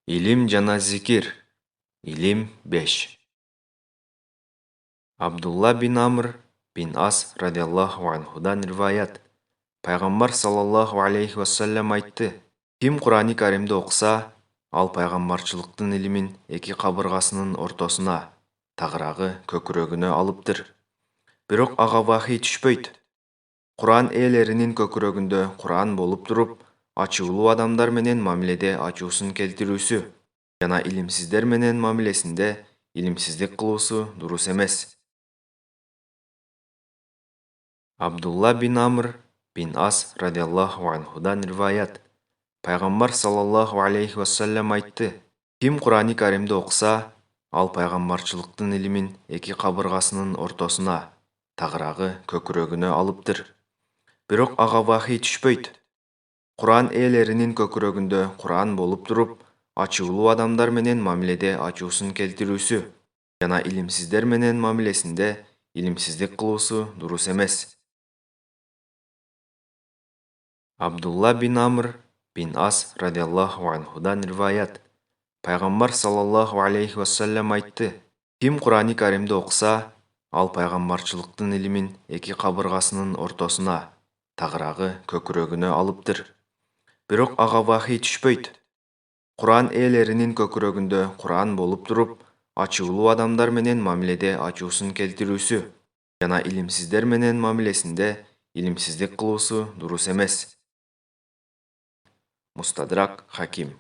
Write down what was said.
Илим жана зикир. Илим 5. Абдулла бин Амр бин Ас радиаллаху анхудан риваят. Пайгамбар саллаллаху алейхи вассалям айтты: Ким Кур'ани Каримди окуса, ал пайгамбарчылыктын илимин эки кабыргасынын ортосуна, тагыраагы көкүрөгүнө алыптыр. Бирок ага вахий түшпөйт. Кур'ан ээлеринин көкүрөгүндө Кур'ан болуп туруп, ачуулуу адамдар менен мамиледе ачуусун келтирүүсү жана илимсиздер менен мамилесинде илимсиздик кылуусу дурус эмес. Абдулла бин Амр бин Ас радиаллаху анхудан риваят. Пайгамбар саллаллаху алейхи вассалям айтты: Ким Кур'ани Каримди окуса, ал пайгамбарчылыктын илимин эки кабыргасынын ортосуна, тагыраагы көкүрөгүнө алыптыр. Бирок ага вахий түшпөйт. Кур'ан ээлеринин көкүрөгүндө Кур'ан болуп туруп, ачуулуу адамдар менен мамиледе ачуусун келтирүүсү жана илимсиздер менен мамилесинде илимсиздик кылуусу дурус эмес. Абдулла бин Амр бин Ас радиаллаху анхудан риваят. Пайгамбар саллаллаху алейхи вассалям айтты: Ким Кур'ани Каримди окуса, ал пайгамбарчылыктын илимин эки кабыргасынын ортосуна, тагыраагы көкүрөгүнө алыптыр. Бирок ага вахий түшпөйт. Кур'ан ээлеринин көкүрөгүндө Кур'ан болуп туруп, ачуулуу адамдар менен мамиледе ачуусун келтирүүсү жана илимсиздер менен мамилесинде илимсиздик кылуусу дурус эмес. Мустадрак Хаким.